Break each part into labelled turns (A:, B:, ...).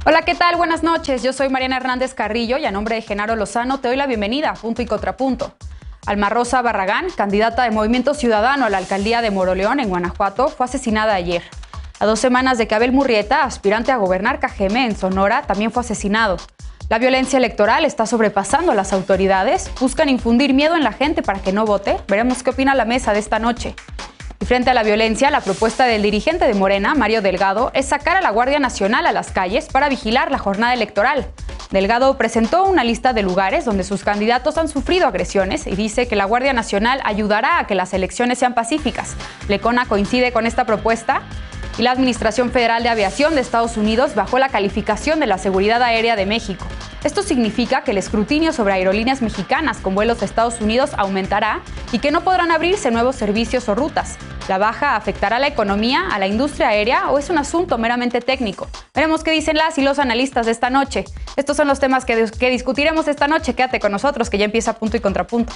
A: Hola, ¿qué tal? Buenas noches. Yo soy Mariana Hernández Carrillo y a nombre de Genaro Lozano te doy la bienvenida a Punto y Contrapunto. Alma Rosa Barragán, candidata de Movimiento Ciudadano a la alcaldía de Moroleón, en Guanajuato, fue asesinada ayer. A 2 semanas de que Abel Murrieta, aspirante a gobernar Cajeme en Sonora, también fue asesinado. La violencia electoral está sobrepasando a las autoridades, buscan infundir miedo en la gente para que no vote. Veremos qué opina la mesa de esta noche. Y frente a la violencia, la propuesta del dirigente de Morena, Mario Delgado, es sacar a la Guardia Nacional a las calles para vigilar la jornada electoral. Delgado presentó una lista de lugares donde sus candidatos han sufrido agresiones y dice que la Guardia Nacional ayudará a que las elecciones sean pacíficas. Lecona coincide con esta propuesta. Y la Administración Federal de Aviación de Estados Unidos bajó la calificación de la seguridad aérea de México. Esto significa que el escrutinio sobre aerolíneas mexicanas con vuelos a Estados Unidos aumentará y que no podrán abrirse nuevos servicios o rutas. ¿La baja afectará a la economía, a la industria aérea o es un asunto meramente técnico? Veremos qué dicen las y los analistas de esta noche. Estos son los temas que discutiremos esta noche. Quédate con nosotros que ya empieza Punto y Contrapunto.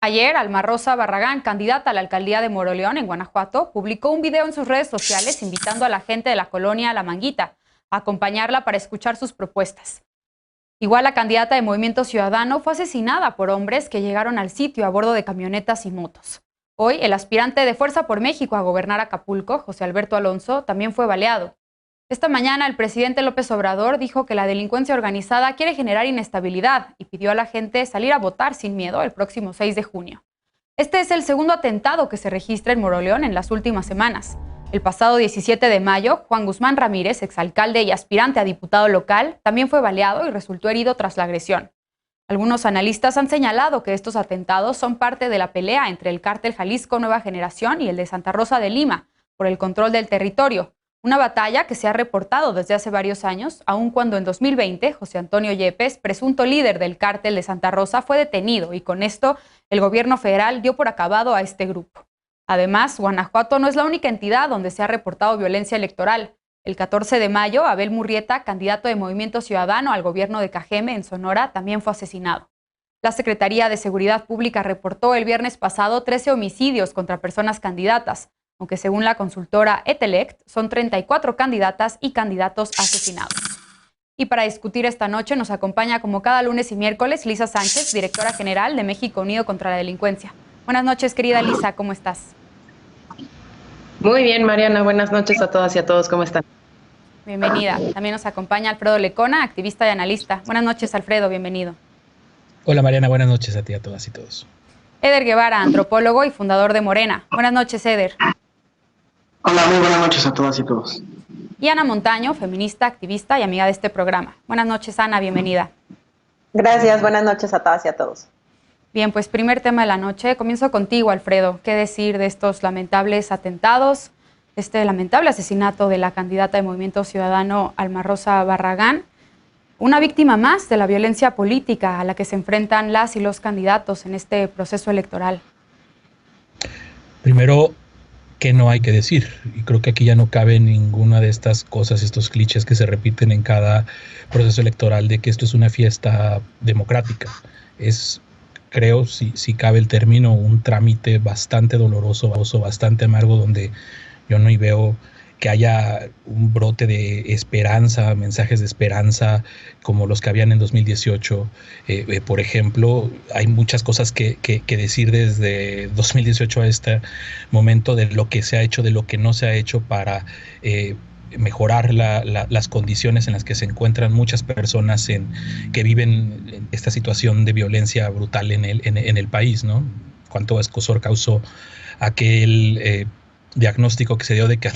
A: Ayer, Alma Rosa Barragán, candidata a la alcaldía de Moroleón, en Guanajuato, publicó un video en sus redes sociales invitando a la gente de la colonia La Manguita a acompañarla para escuchar sus propuestas. Igual, la candidata de Movimiento Ciudadano fue asesinada por hombres que llegaron al sitio a bordo de camionetas y motos. Hoy, el aspirante de Fuerza por México a gobernar Acapulco, José Alberto Alonso, también fue baleado. Esta mañana, el presidente López Obrador dijo que la delincuencia organizada quiere generar inestabilidad y pidió a la gente salir a votar sin miedo el próximo 6 de junio. Este es el segundo atentado que se registra en Moroleón en las últimas semanas. El pasado 17 de mayo, Juan Guzmán Ramírez, exalcalde y aspirante a diputado local, también fue baleado y resultó herido tras la agresión. Algunos analistas han señalado que estos atentados son parte de la pelea entre el cártel Jalisco Nueva Generación y el de Santa Rosa de Lima por el control del territorio. Una batalla que se ha reportado desde hace varios años, aun cuando en 2020 José Antonio Yepes, presunto líder del cártel de Santa Rosa, fue detenido y con esto el gobierno federal dio por acabado a este grupo. Además, Guanajuato no es la única entidad donde se ha reportado violencia electoral. El 14 de mayo, Abel Murrieta, candidato de Movimiento Ciudadano al gobierno de Cajeme en Sonora, también fue asesinado. La Secretaría de Seguridad Pública reportó el viernes pasado 13 homicidios contra personas candidatas, aunque según la consultora Etelect, son 34 candidatas y candidatos asesinados. Y para discutir esta noche nos acompaña como cada lunes y miércoles Lisa Sánchez, directora general de México Unido contra la Delincuencia. Buenas noches, querida Lisa, ¿cómo estás?
B: Muy bien, Mariana, buenas noches a todas y a todos, ¿cómo están?
A: Bienvenida. También nos acompaña Alfredo Lecona, activista y analista. Buenas noches, Alfredo, bienvenido.
C: Hola Mariana, buenas noches a ti, a todas y todos.
A: Eder Guevara, antropólogo y fundador de Morena. Buenas noches, Eder.
D: Hola, muy buenas noches a todas y todos.
A: Y Ana Montaño, feminista, activista y amiga de este programa. Buenas noches, Ana, bienvenida.
E: Gracias, buenas noches a todas y a todos.
A: Bien, pues primer tema de la noche. Comienzo contigo, Alfredo. ¿Qué decir de estos lamentables atentados, este lamentable asesinato de la candidata de Movimiento Ciudadano, Alma Rosa Barragán? Una víctima más de la violencia política a la que se enfrentan las y los candidatos en este proceso electoral.
C: Primero, que no hay que decir, y creo que aquí ya no cabe ninguna de estas cosas, estos clichés que se repiten en cada proceso electoral de que esto es una fiesta democrática. Es, creo, si cabe el término, un trámite bastante doloroso, bastante amargo, donde yo no veo que haya un brote de esperanza, mensajes de esperanza como los que habían en 2018. Por ejemplo, hay muchas cosas que decir desde 2018 a este momento de lo que se ha hecho, de lo que no se ha hecho para mejorar las condiciones en las que se encuentran muchas personas que viven en esta situación de violencia brutal en el país, ¿no? Cuánto escozor causó aquel diagnóstico que se dio de que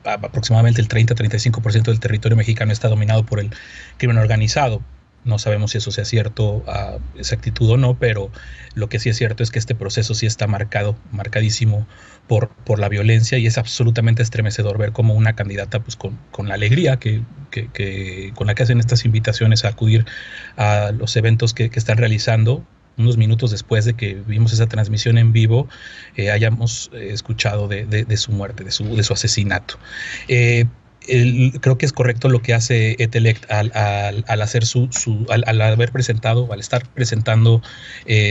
C: aproximadamente el 30-35% del territorio mexicano está dominado por el crimen organizado. No sabemos si eso sea cierto a exactitud o no, pero lo que sí es cierto es que este proceso sí está marcadísimo por la violencia, y es absolutamente estremecedor ver cómo una candidata, pues con la alegría con la que hacen estas invitaciones a acudir a los eventos que están realizando, unos minutos después de que vimos esa transmisión en vivo, hayamos escuchado de su muerte, de su asesinato. creo que es correcto lo que hace Etelect al hacer al haber presentado, al estar presentando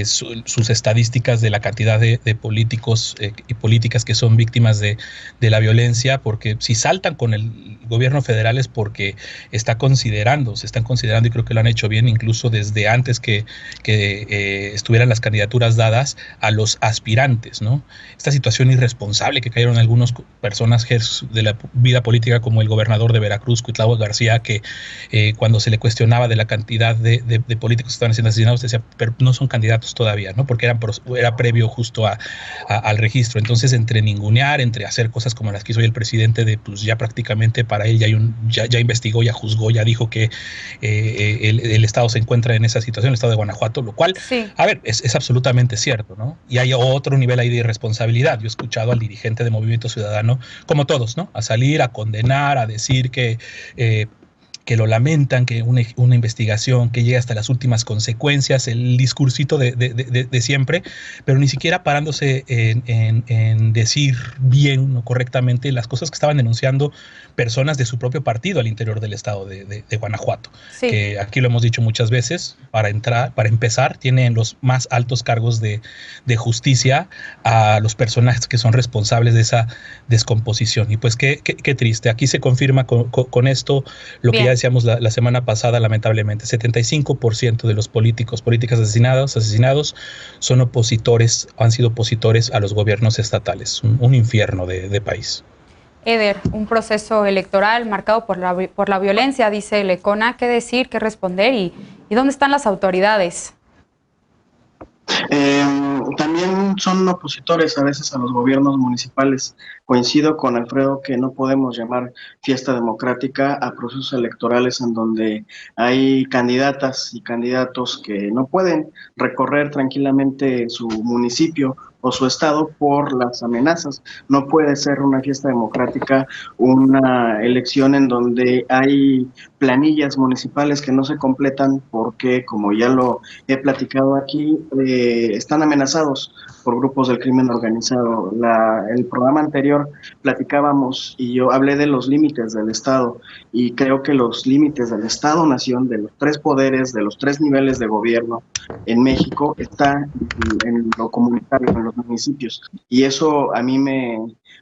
C: sus estadísticas de la cantidad de políticos y políticas que son víctimas de la violencia, porque si saltan con el gobierno federal es porque se están considerando, y creo que lo han hecho bien, incluso desde antes que estuvieran las candidaturas dadas a los aspirantes, ¿no? Esta situación irresponsable que cayeron algunos personajes de la vida política, como el gobernador de Veracruz, Cuitlahua García, que cuando se le cuestionaba de la cantidad de políticos que estaban siendo asesinados, decía, pero no son candidatos todavía, ¿no? Porque era previo justo al registro. Entonces, entre ningunear, entre hacer cosas como las que hizo hoy el presidente, de pues ya prácticamente para él ya investigó, ya juzgó, ya dijo que el Estado se encuentra en esa situación, el Estado de Guanajuato, lo cual, sí, a ver, es absolutamente cierto, ¿no? Y hay otro nivel ahí de irresponsabilidad. Yo he escuchado al dirigente de Movimiento Ciudadano, como todos, ¿no? A salir, a condenar, a decir que lo lamentan, que una investigación que llegue hasta las últimas consecuencias, el discursito de siempre, pero ni siquiera parándose en decir bien o correctamente las cosas que estaban denunciando personas de su propio partido al interior del estado de Guanajuato, sí, que aquí lo hemos dicho muchas veces, para empezar, tienen los más altos cargos de justicia a los personajes que son responsables de esa descomposición. Y pues qué triste, aquí se confirma con esto lo que ya decíamos la semana pasada, lamentablemente, 75% de los políticas asesinados son opositores, han sido opositores a los gobiernos estatales, un infierno de país.
A: Eder, un proceso electoral marcado por la violencia, dice Lecona. ¿Qué decir, qué responder y dónde están las autoridades?
D: También son opositores a veces a los gobiernos municipales. Coincido con Alfredo que no podemos llamar fiesta democrática a procesos electorales en donde hay candidatas y candidatos que no pueden recorrer tranquilamente su municipio o su estado por las amenazas. No puede ser una fiesta democrática una elección en donde hay planillas municipales que no se completan porque, como ya lo he platicado aquí, están amenazados por grupos del crimen organizado. El programa anterior platicábamos y yo hablé de los límites del Estado, y creo que los límites del Estado-Nación, de los tres poderes, de los tres niveles de gobierno en México, está en lo comunitario, en los municipios. Y eso a mí me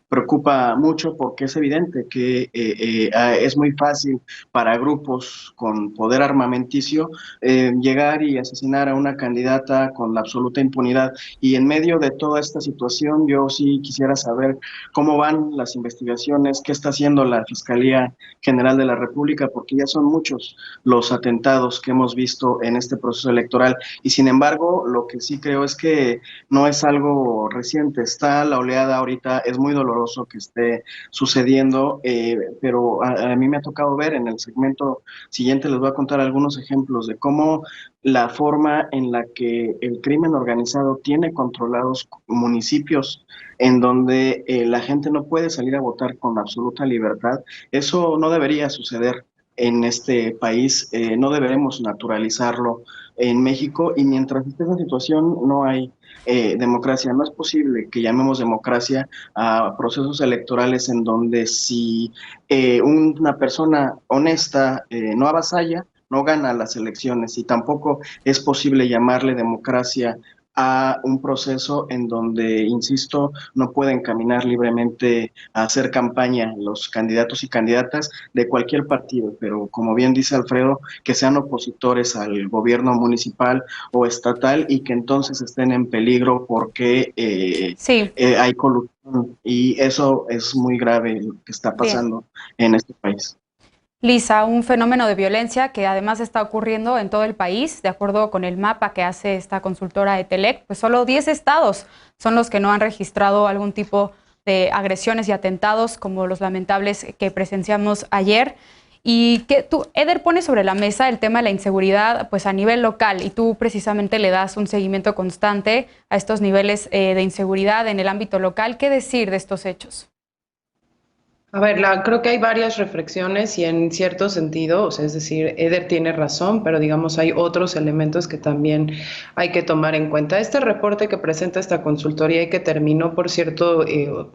D: preocupa mucho porque es evidente que es muy fácil para grupos con poder armamenticio llegar y asesinar a una candidata con la absoluta impunidad. Y en medio de toda esta situación, yo sí quisiera saber cómo van las investigaciones, qué está haciendo la Fiscalía General de la República, porque ya son muchos los atentados que hemos visto en este proceso electoral. Y sin embargo, lo que sí creo es que no es algo reciente, está la oleada ahorita, es muy doloroso que esté sucediendo, pero a mí me ha tocado ver en el segmento siguiente, les voy a contar algunos ejemplos de cómo la forma en la que el crimen organizado tiene controlados municipios en donde la gente no puede salir a votar con absoluta libertad. Eso no debería suceder en este país, no deberemos naturalizarlo en México, y mientras esté esa situación no hay democracia. No es posible que llamemos democracia a procesos electorales en donde si una persona honesta no avasalla, no gana las elecciones, y tampoco es posible llamarle democracia a un proceso en donde, insisto, no pueden caminar libremente a hacer campaña los candidatos y candidatas de cualquier partido, pero como bien dice Alfredo, que sean opositores al gobierno municipal o estatal y que entonces estén en peligro porque hay corrupción, y eso es muy grave lo que está pasando en este país.
A: Lisa, un fenómeno de violencia que además está ocurriendo en todo el país. De acuerdo con el mapa que hace esta consultora Etelect, pues solo 10 estados son los que no han registrado algún tipo de agresiones y atentados como los lamentables que presenciamos ayer. Y que tú, Eder, pones sobre la mesa el tema de la inseguridad pues a nivel local, y tú precisamente le das un seguimiento constante a estos niveles de inseguridad en el ámbito local. ¿Qué decir de estos hechos?
B: A ver, creo que hay varias reflexiones y en cierto sentido, o sea, es decir, Eder tiene razón, pero digamos hay otros elementos que también hay que tomar en cuenta. Este reporte que presenta esta consultoría y que terminó, por cierto,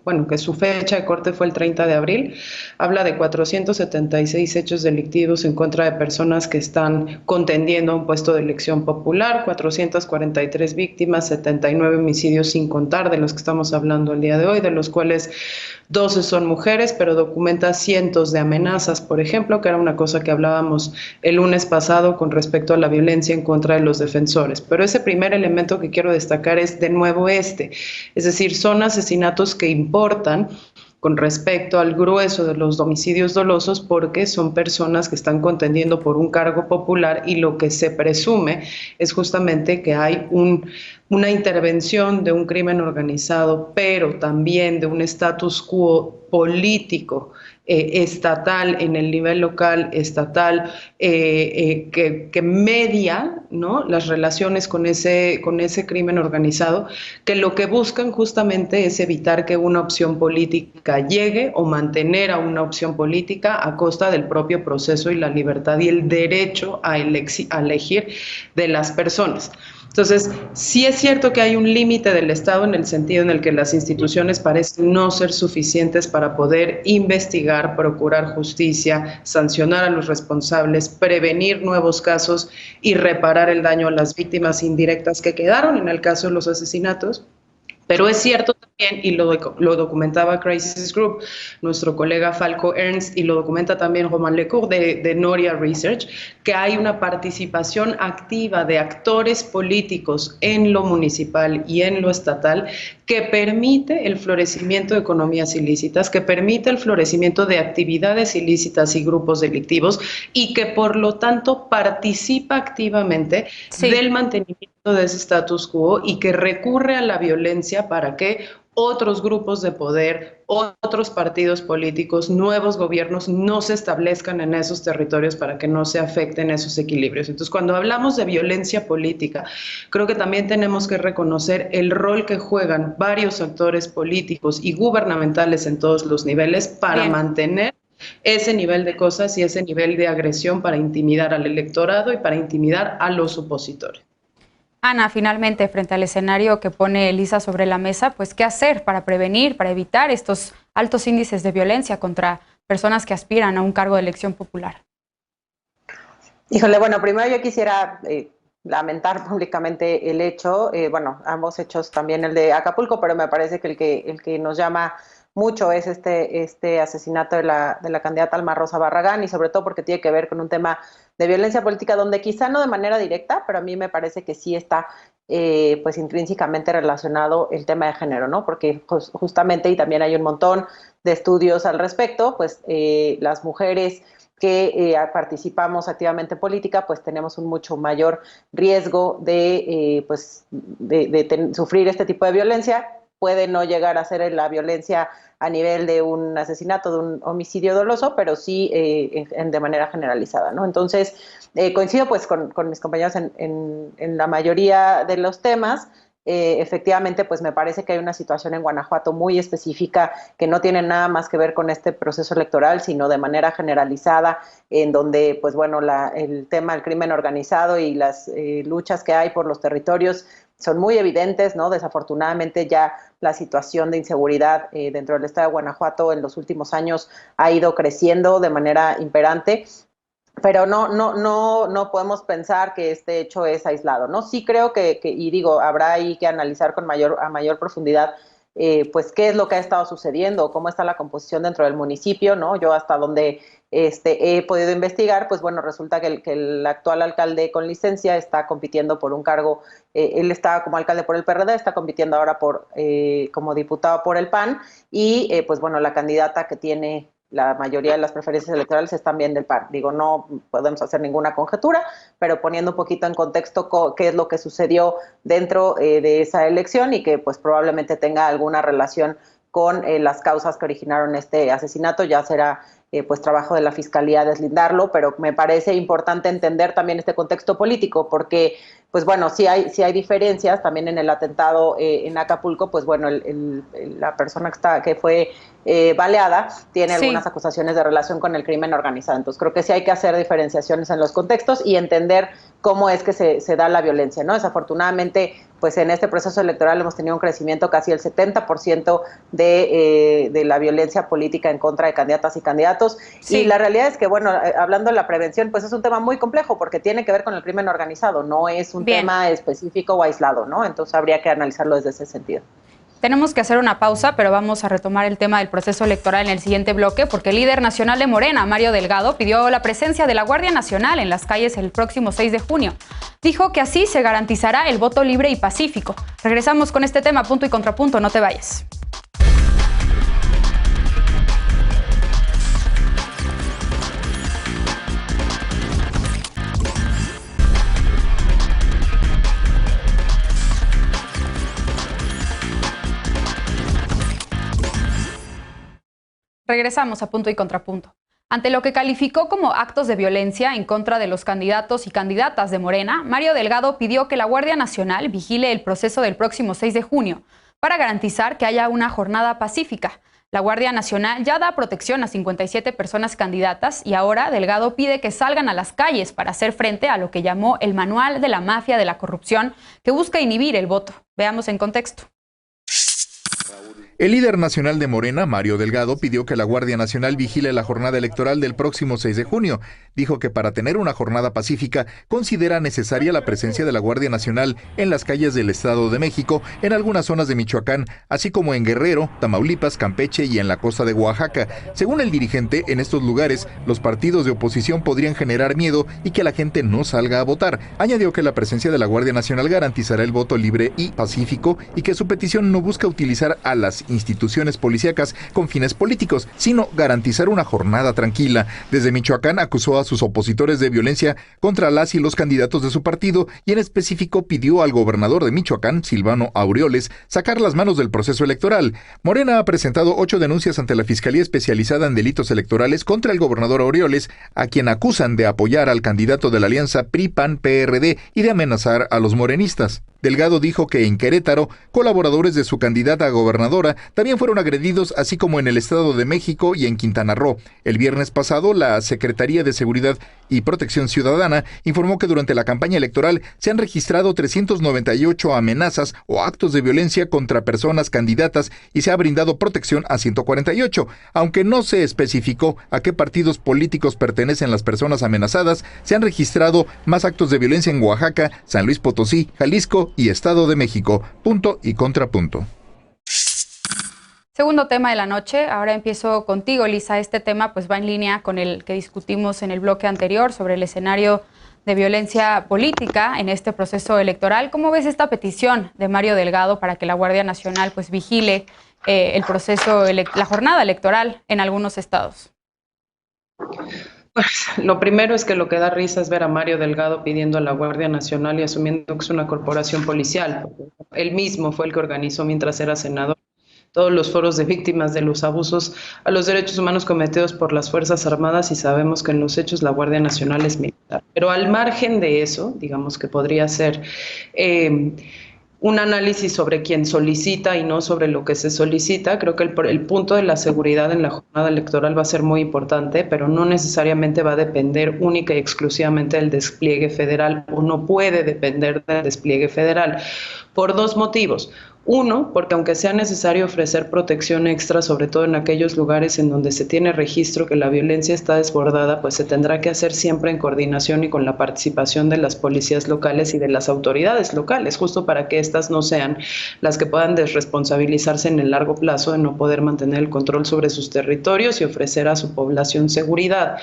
B: bueno, que su fecha de corte fue el 30 de abril, habla de 476 hechos delictivos en contra de personas que están contendiendo a un puesto de elección popular, 443 víctimas, 79 homicidios sin contar de los que estamos hablando el día de hoy, de los cuales 12 son mujeres, pero documenta cientos de amenazas, por ejemplo, que era una cosa que hablábamos el lunes pasado con respecto a la violencia en contra de los defensores. Pero ese primer elemento que quiero destacar es de nuevo es decir, son asesinatos que importan con respecto al grueso de los homicidios dolosos porque son personas que están contendiendo por un cargo popular y lo que se presume es justamente que hay una intervención de un crimen organizado, pero también de un status quo político estatal, en el nivel local, estatal, que media, ¿no?, las relaciones con ese crimen organizado, que lo que buscan justamente es evitar que una opción política llegue o mantener a una opción política a costa del propio proceso y la libertad y el derecho a elegir de las personas. Entonces, sí es cierto que hay un límite del Estado en el sentido en el que las instituciones parecen no ser suficientes para poder investigar, procurar justicia, sancionar a los responsables, prevenir nuevos casos y reparar el daño a las víctimas indirectas que quedaron en el caso de los asesinatos. Pero es cierto también, y lo documentaba Crisis Group, nuestro colega Falco Ernst, y lo documenta también Roman Lecour de Noria Research, que hay una participación activa de actores políticos en lo municipal y en lo estatal que permite el florecimiento de economías ilícitas, que permite el florecimiento de actividades ilícitas y grupos delictivos y que por lo tanto participa activamente del mantenimiento de ese status quo y que recurre a la violencia para que otros grupos de poder, otros partidos políticos, nuevos gobiernos no se establezcan en esos territorios para que no se afecten esos equilibrios. Entonces, cuando hablamos de violencia política, creo que también tenemos que reconocer el rol que juegan varios actores políticos y gubernamentales en todos los niveles para mantener ese nivel de cosas y ese nivel de agresión para intimidar al electorado y para intimidar a los opositores.
A: Ana, finalmente, frente al escenario que pone Elisa sobre la mesa, pues, ¿qué hacer para prevenir, para evitar estos altos índices de violencia contra personas que aspiran a un cargo de elección popular?
E: Híjole, bueno, primero yo quisiera lamentar públicamente el hecho, bueno, ambos hechos, también el de Acapulco, pero me parece que el que nos llama mucho es este asesinato de la candidata Alma Rosa Barragán, y sobre todo porque tiene que ver con un tema de violencia política donde quizá no de manera directa, pero a mí me parece que sí está pues intrínsecamente relacionado el tema de género, ¿no? Porque justamente, y también hay un montón de estudios al respecto, pues las mujeres que participamos activamente en política, pues tenemos un mucho mayor riesgo de sufrir este tipo de violencia. Puede no llegar a ser la violencia a nivel de un asesinato, de un homicidio doloso, pero sí de manera generalizada, ¿no? Entonces, coincido pues con mis compañeros en la mayoría de los temas. Efectivamente, pues me parece que hay una situación en Guanajuato muy específica que no tiene nada más que ver con este proceso electoral, sino de manera generalizada, en donde, pues bueno, el tema del crimen organizado y las luchas que hay por los territorios son muy evidentes, ¿no? Desafortunadamente ya la situación de inseguridad dentro del estado de Guanajuato en los últimos años ha ido creciendo de manera imperante. Pero no podemos pensar que este hecho es aislado, ¿no? Sí creo y digo, habrá ahí que analizar a mayor profundidad, pues qué es lo que ha estado sucediendo, cómo está la composición dentro del municipio, ¿no? Yo hasta donde he podido investigar, pues bueno, resulta que el actual alcalde con licencia está compitiendo por un cargo, él estaba como alcalde por el PRD, está compitiendo ahora como diputado por el PAN, y pues bueno, la candidata que tiene la mayoría de las preferencias electorales están bien del PAN. Digo, no podemos hacer ninguna conjetura, pero poniendo un poquito en contexto qué es lo que sucedió dentro de esa elección y que pues probablemente tenga alguna relación con las causas que originaron este asesinato. Ya será pues trabajo de la Fiscalía deslindarlo, pero me parece importante entender también este contexto político, porque pues bueno, sí hay diferencias también en el atentado en Acapulco. Pues bueno, la persona que fue baleada tiene algunas acusaciones de relación con el crimen organizado. Entonces creo que sí hay que hacer diferenciaciones en los contextos y entender cómo es que se da la violencia, ¿no? Desafortunadamente, pues en este proceso electoral hemos tenido un crecimiento casi el 70% de la violencia política en contra de candidatas y candidatos. Sí. Y la realidad es que, bueno, hablando de la prevención, pues es un tema muy complejo porque tiene que ver con el crimen organizado, no es un tema específico o aislado, ¿no? Entonces habría que analizarlo desde ese sentido.
A: Tenemos que hacer una pausa, pero vamos a retomar el tema del proceso electoral en el siguiente bloque, porque el líder nacional de Morena, Mario Delgado, pidió la presencia de la Guardia Nacional en las calles el próximo 6 de junio. Dijo que así se garantizará el voto libre y pacífico. Regresamos con este tema, punto y contrapunto, no te vayas. Regresamos a Punto y Contrapunto. Ante lo que calificó como actos de violencia en contra de los candidatos y candidatas de Morena, Mario Delgado pidió que la Guardia Nacional vigile el proceso del próximo 6 de junio para garantizar que haya una jornada pacífica. La Guardia Nacional ya da protección a 57 personas candidatas y ahora Delgado pide que salgan a las calles para hacer frente a lo que llamó el Manual de la Mafia de la Corrupción, que busca inhibir el voto. Veamos en contexto.
F: El líder nacional de Morena, Mario Delgado, pidió que la Guardia Nacional vigile la jornada electoral del próximo 6 de junio. Dijo que para tener una jornada pacífica considera necesaria la presencia de la Guardia Nacional en las calles del Estado de México, en algunas zonas de Michoacán, así como en Guerrero, Tamaulipas, Campeche y en la costa de Oaxaca. Según el dirigente, en estos lugares los partidos de oposición podrían generar miedo y que la gente no salga a votar. Añadió que la presencia de la Guardia Nacional garantizará el voto libre y pacífico y que su petición no busca utilizar a las instituciones policíacas con fines políticos, sino garantizar una jornada tranquila. Desde Michoacán acusó a sus opositores de violencia contra las y los candidatos de su partido y en específico pidió al gobernador de Michoacán, Silvano Aureoles, sacar las manos del proceso electoral. Morena ha presentado 8 denuncias ante la Fiscalía Especializada en Delitos Electorales contra el gobernador Aureoles, a quien acusan de apoyar al candidato de la alianza PRI-PAN-PRD y de amenazar a los morenistas. Delgado dijo que en Querétaro, colaboradores de su candidata a gobernadora también fueron agredidos, así como en el Estado de México y en Quintana Roo. El viernes pasado, la Secretaría de Seguridad y Protección Ciudadana informó que durante la campaña electoral se han registrado 398 amenazas o actos de violencia contra personas candidatas y se ha brindado protección a 148. Aunque no se especificó a qué partidos políticos pertenecen las personas amenazadas, se han registrado más actos de violencia en Oaxaca, San Luis Potosí, Jalisco y Estado de México. Punto y contrapunto.
A: Segundo tema de la noche, ahora empiezo contigo, Lisa. Este tema pues va en línea con el que discutimos en el bloque anterior sobre el escenario de violencia política en este proceso electoral. ¿Cómo ves esta petición de Mario Delgado para que la Guardia Nacional pues vigile el proceso, la jornada electoral en algunos estados?
B: Pues lo primero es que lo que da risa es ver a Mario Delgado pidiendo a la Guardia Nacional y asumiendo que es una corporación policial. Él mismo fue el que organizó mientras era senador todos los foros de víctimas de los abusos a los derechos humanos cometidos por las Fuerzas Armadas y sabemos que en los hechos la Guardia Nacional es militar. Pero al margen de eso, digamos que podría ser un análisis sobre quién solicita y no sobre lo que se solicita. Creo que el punto de la seguridad en la jornada electoral va a ser muy importante, pero no necesariamente va a depender única y exclusivamente del despliegue federal, o no puede depender del despliegue federal, por 2 motivos. Uno, porque aunque sea necesario ofrecer protección extra, sobre todo en aquellos lugares en donde se tiene registro que la violencia está desbordada, pues se tendrá que hacer siempre en coordinación y con la participación de las policías locales y de las autoridades locales, justo para que estas no sean las que puedan desresponsabilizarse en el largo plazo de no poder mantener el control sobre sus territorios y ofrecer a su población seguridad.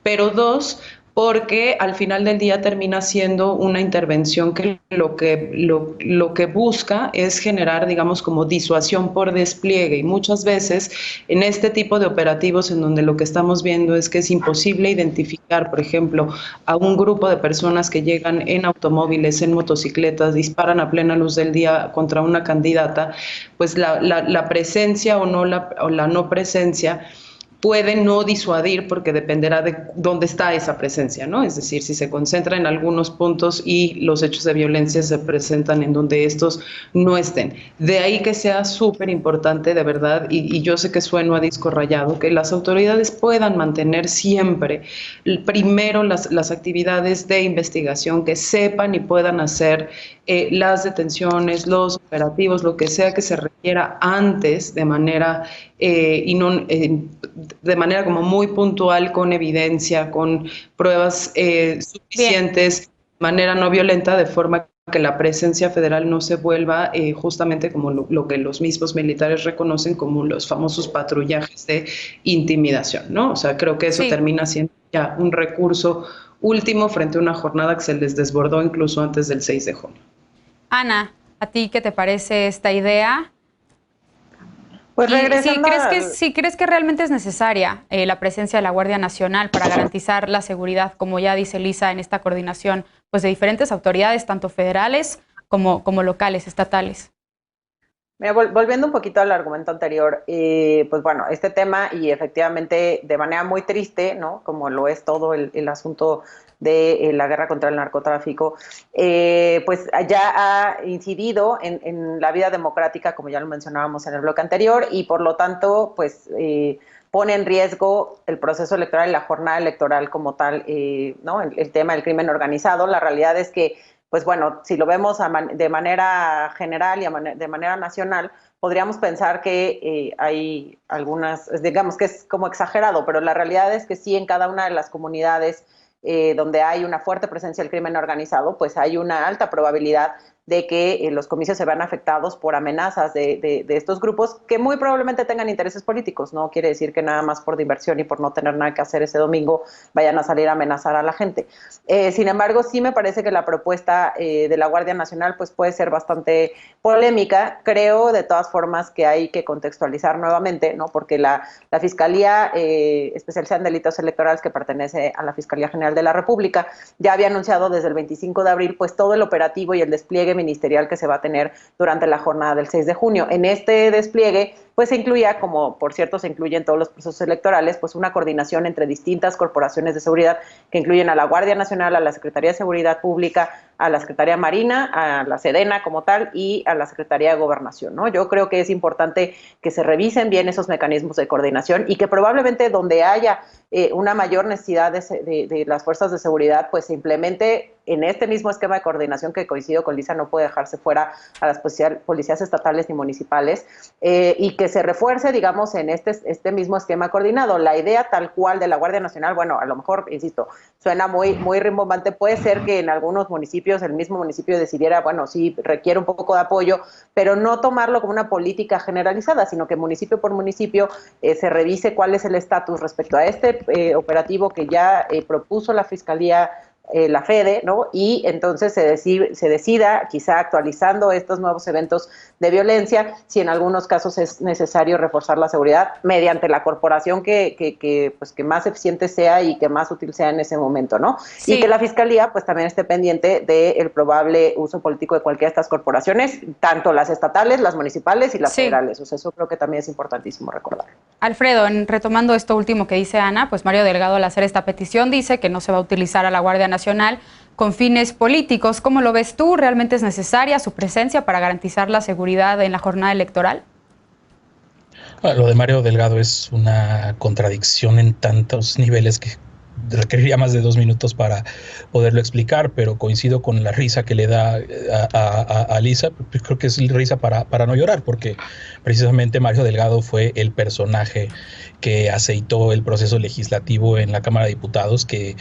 B: Pero 2, porque al final del día termina siendo una intervención que lo que busca es generar, digamos, como disuasión por despliegue. Y muchas veces en este tipo de operativos en donde lo que estamos viendo es que es imposible identificar, por ejemplo, a un grupo de personas que llegan en automóviles, en motocicletas, disparan a plena luz del día contra una candidata, pues la presencia o la no presencia puede no disuadir porque dependerá de dónde está esa presencia, ¿no? Es decir, si se concentra en algunos puntos y los hechos de violencia se presentan en donde estos no estén. De ahí que sea súper importante, de verdad, y yo sé que sueno a disco rayado, que las autoridades puedan mantener siempre primero las actividades de investigación, que sepan y puedan hacer las detenciones, los operativos, lo que sea que se requiera antes de manera de manera como muy puntual, con evidencia, con pruebas suficientes, de manera no violenta, de forma que la presencia federal no se vuelva justamente como lo que los mismos militares reconocen como los famosos patrullajes de intimidación, ¿no? O sea, creo que eso termina siendo ya un recurso último frente a una jornada que se les desbordó incluso antes del 6 de junio.
A: Ana, ¿a ti qué te parece esta idea?
E: Pues regresando
A: si crees que realmente es necesaria la presencia de la Guardia Nacional para garantizar la seguridad, como ya dice Lisa, en esta coordinación pues de diferentes autoridades, tanto federales como locales, estatales.
E: Mira, volviendo un poquito al argumento anterior, pues bueno, este tema y efectivamente de manera muy triste, ¿no? Como lo es todo el asunto de la guerra contra el narcotráfico, pues ya ha incidido en la vida democrática, como ya lo mencionábamos en el bloque anterior, y por lo tanto, pues pone en riesgo el proceso electoral y la jornada electoral como tal, ¿no? El tema del crimen organizado. La realidad es que, pues bueno, si lo vemos de manera general y de manera nacional, podríamos pensar que hay algunas, digamos que es como exagerado, pero la realidad es que sí, en cada una de las comunidades donde hay una fuerte presencia del crimen organizado, pues hay una alta probabilidad de que los comicios se vean afectados por amenazas de estos grupos que muy probablemente tengan intereses políticos. No quiere decir que nada más por diversión y por no tener nada que hacer ese domingo vayan a salir a amenazar a la gente. Sin embargo, sí me parece que la propuesta de la Guardia Nacional pues puede ser bastante polémica. Creo de todas formas que hay que contextualizar nuevamente, ¿no? Porque la Fiscalía Especializada en Delitos Electorales, que pertenece a la Fiscalía General de la República, ya había anunciado desde el 25 de abril pues todo el operativo y el despliegue ministerial que se va a tener durante la jornada del 6 de junio. En este despliegue pues se incluía, como por cierto se incluye en todos los procesos electorales, pues una coordinación entre distintas corporaciones de seguridad que incluyen a la Guardia Nacional, a la Secretaría de Seguridad Pública, a la Secretaría Marina, a la Sedena como tal y a la Secretaría de Gobernación, ¿no? Yo creo que es importante que se revisen bien esos mecanismos de coordinación y que probablemente donde haya una mayor necesidad de las fuerzas de seguridad, pues se implemente en este mismo esquema de coordinación, que coincido con Lisa, no puede dejarse fuera a las policías estatales ni municipales, y que se refuerce, digamos, en este mismo esquema coordinado. La idea tal cual de la Guardia Nacional, bueno, a lo mejor, insisto, suena muy rimbombante. Puede ser que en algunos municipios, el mismo municipio decidiera, bueno, sí, requiere un poco de apoyo, pero no tomarlo como una política generalizada, sino que municipio por municipio se revise cuál es el estatus respecto a este operativo que ya propuso la Fiscalía, la FEDE, ¿no? Y entonces se decida, quizá actualizando estos nuevos eventos de violencia, si en algunos casos es necesario reforzar la seguridad mediante la corporación que más eficiente sea y que más útil sea en ese momento, ¿no? Sí. Y que la Fiscalía pues también esté pendiente del probable uso político de cualquiera de estas corporaciones, tanto las estatales, las municipales y las federales. O sea, eso creo que también es importantísimo recordar.
A: Alfredo, retomando esto último que dice Ana, pues Mario Delgado al hacer esta petición dice que no se va a utilizar a la Guardia Nacional con fines políticos. ¿Cómo lo ves tú? ¿Realmente es necesaria su presencia para garantizar la seguridad en la jornada electoral?
C: Bueno, lo de Mario Delgado es una contradicción en tantos niveles que requeriría más de 2 minutos para poderlo explicar, pero coincido con la risa que le da a Lisa. Creo que es risa para no llorar, porque precisamente Mario Delgado fue el personaje que aceitó el proceso legislativo en la Cámara de Diputados, que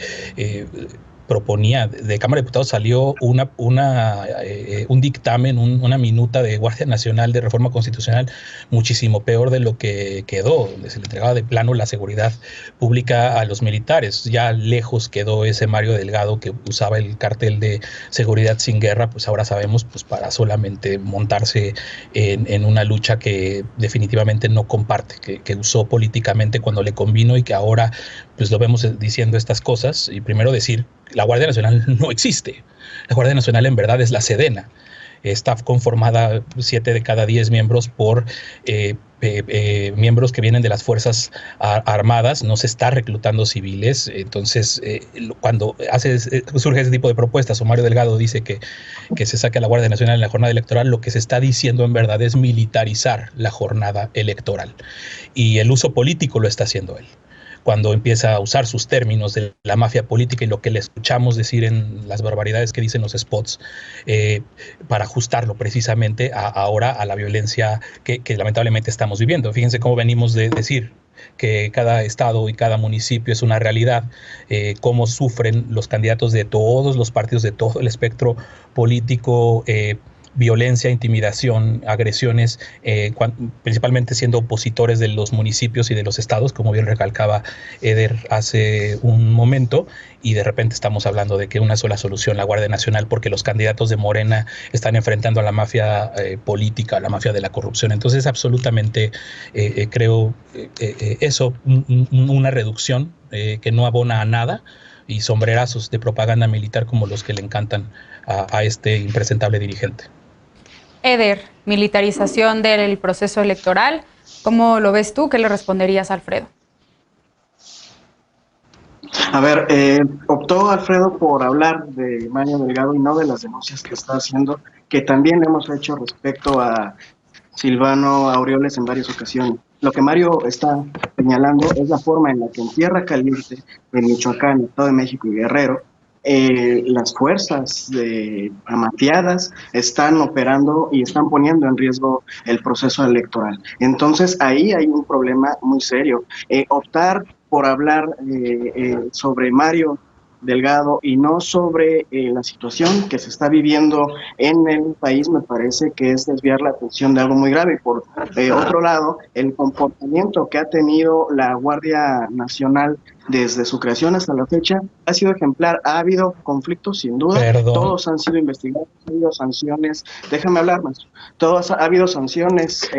C: proponía, de Cámara de Diputados salió un dictamen, una minuta de Guardia Nacional de Reforma Constitucional muchísimo peor de lo que quedó, donde se le entregaba de plano la seguridad pública a los militares. Ya lejos quedó ese Mario Delgado que usaba el cartel de seguridad sin guerra, pues ahora sabemos, pues para solamente montarse en una lucha que definitivamente no comparte, que usó políticamente cuando le convino y que ahora pues lo vemos diciendo estas cosas. Y primero decir, la Guardia Nacional no existe. La Guardia Nacional en verdad es la Sedena. Está conformada 7 de cada 10 miembros por miembros que vienen de las Fuerzas Armadas. No se está reclutando civiles. Entonces, cuando surge ese tipo de propuestas, o Mario Delgado dice que se saque a la Guardia Nacional en la jornada electoral, lo que se está diciendo en verdad es militarizar la jornada electoral. Y el uso político lo está haciendo él, cuando empieza a usar sus términos de la mafia política y lo que le escuchamos decir en las barbaridades que dicen los spots, para ajustarlo precisamente ahora a la violencia que lamentablemente estamos viviendo. Fíjense cómo venimos de decir que cada estado y cada municipio es una realidad, cómo sufren los candidatos de todos los partidos, de todo el espectro político, violencia, intimidación, agresiones, principalmente siendo opositores de los municipios y de los estados, como bien recalcaba Eder hace un momento, y de repente estamos hablando de que una sola solución, la Guardia Nacional, porque los candidatos de Morena están enfrentando a la mafia política, a la mafia de la corrupción. Entonces, absolutamente creo eso, una reducción que no abona a nada, y sombrerazos de propaganda militar como los que le encantan a este impresentable dirigente.
A: Eder, militarización del proceso electoral, ¿cómo lo ves tú? ¿Qué le responderías a Alfredo?
D: A ver, optó Alfredo por hablar de Mario Delgado y no de las denuncias que está haciendo, que también hemos hecho respecto a Silvano Aureoles en varias ocasiones. Lo que Mario está señalando es la forma en la que en Tierra Caliente, en Michoacán, Estado de México y Guerrero, las fuerzas amafiadas están operando y están poniendo en riesgo el proceso electoral. Entonces ahí hay un problema muy serio. Optar por hablar sobre Mario Delgado y no sobre la situación que se está viviendo en el país, me parece que es desviar la atención de algo muy grave. Por otro lado, el comportamiento que ha tenido la Guardia Nacional desde su creación hasta la fecha ha sido ejemplar. Ha habido conflictos, sin duda.
C: Perdón.
D: Todos han sido investigados, ha habido sanciones. Déjame hablar, maestro. Ha habido sanciones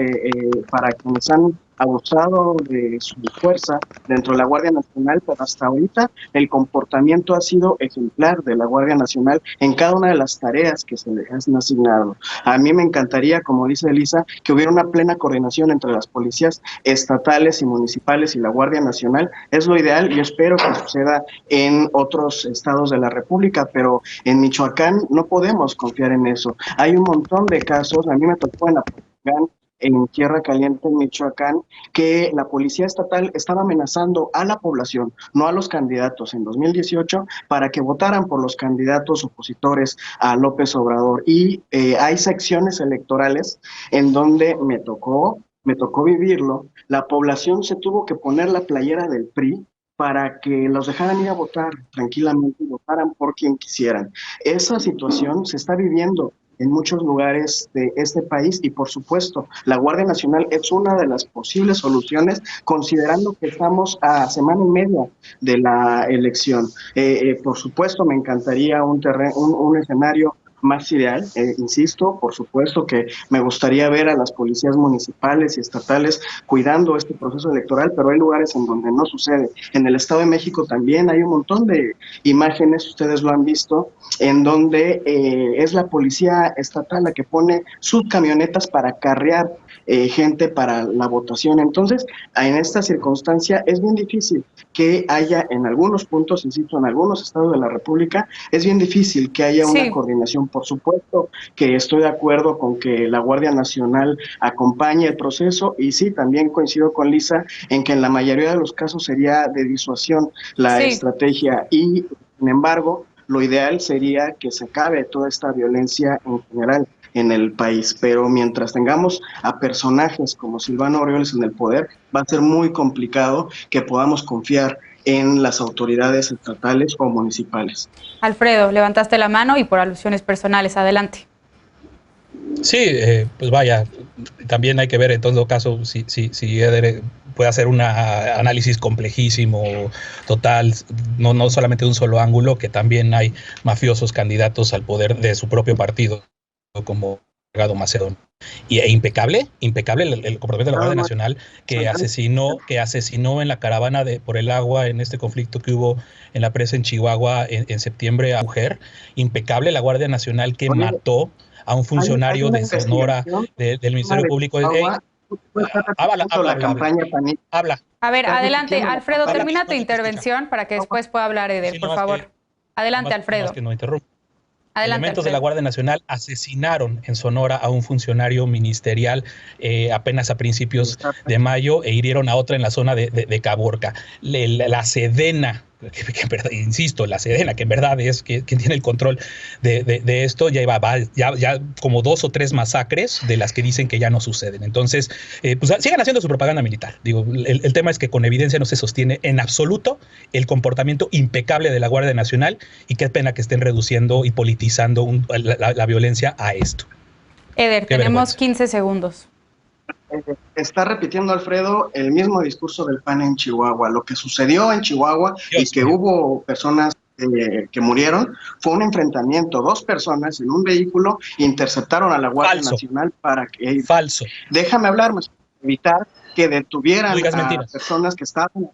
D: para quienes han abusado de su fuerza dentro de la Guardia Nacional, pero hasta ahorita el comportamiento ha sido ejemplar de la Guardia Nacional en cada una de las tareas que se les han asignado. A mí me encantaría, como dice Elisa, que hubiera una plena coordinación entre las policías estatales y municipales y la Guardia Nacional. Es lo ideal y espero que suceda en otros estados de la República, pero en Michoacán no podemos confiar en eso. Hay un montón de casos, a mí me tocó en Tierra Caliente, en Michoacán, que la policía estatal estaba amenazando a la población, no a los candidatos, en 2018, para que votaran por los candidatos opositores a López Obrador. Y hay secciones electorales en donde me tocó vivirlo. La población se tuvo que poner la playera del PRI para que los dejaran ir a votar tranquilamente y votaran por quien quisieran. Esa situación se está viviendo en muchos lugares de este país y, por supuesto, la Guardia Nacional es una de las posibles soluciones, considerando que estamos a semana y media de la elección. Por supuesto, me encantaría un escenario más ideal, insisto, por supuesto que me gustaría ver a las policías municipales y estatales cuidando este proceso electoral, pero hay lugares en donde no sucede. En el Estado de México también hay un montón de imágenes, ustedes lo han visto, en donde es la policía estatal la que pone sus camionetas para acarrear gente para la votación. Entonces, en esta circunstancia es bien difícil que haya en algunos puntos, insisto, en algunos estados de la República, es bien difícil que haya una coordinación. Por supuesto que estoy de acuerdo con que la Guardia Nacional acompañe el proceso y sí, también coincido con Lisa en que en la mayoría de los casos sería de disuasión la estrategia y, sin embargo, lo ideal sería que se acabe toda esta violencia en general en el país, pero mientras tengamos a personajes como Silvano Aureoles en el poder, va a ser muy complicado que podamos confiar en las autoridades estatales o municipales.
A: Alfredo, levantaste la mano y por alusiones personales, adelante.
C: Sí, pues vaya, también hay que ver en todo caso si Eder puede hacer un análisis complejísimo, total, no solamente de un solo ángulo, que también hay mafiosos candidatos al poder de su propio partido, como Delgado Macedonio. E impecable el comportamiento de la Guardia Nacional que asesinó en la caravana por el agua en este conflicto que hubo en la presa en Chihuahua en septiembre a mujer. Impecable la Guardia Nacional que mató a un funcionario de Sonora del Ministerio Público. Habla.
A: A ver, adelante, Alfredo, termina tu intervención para que después pueda hablar Eder, por favor. Adelante, Alfredo.
C: Que no interrumpa.
A: Adelante,
C: Elementos de la Guardia Nacional asesinaron en Sonora a un funcionario ministerial apenas a principios de mayo e hirieron a otra en la zona de Caborca. La Sedena, insisto, la Sedena, que en verdad es quien tiene el control de esto, ya como 2 o 3 masacres de las que dicen que ya no suceden. Entonces, pues sigan haciendo su propaganda militar. Digo, el tema es que con evidencia no se sostiene en absoluto el comportamiento impecable de la Guardia Nacional y qué pena que estén reduciendo y politizando la violencia a esto.
A: Eder, tenemos 15 segundos.
D: Está repitiendo Alfredo el mismo discurso del PAN en Chihuahua. Lo que sucedió en Chihuahua y que hubo personas que murieron fue un enfrentamiento. 2 personas en un vehículo interceptaron a la Guardia Nacional para que...
C: Falso.
D: Déjame hablar, evitar que detuvieran a personas que estaban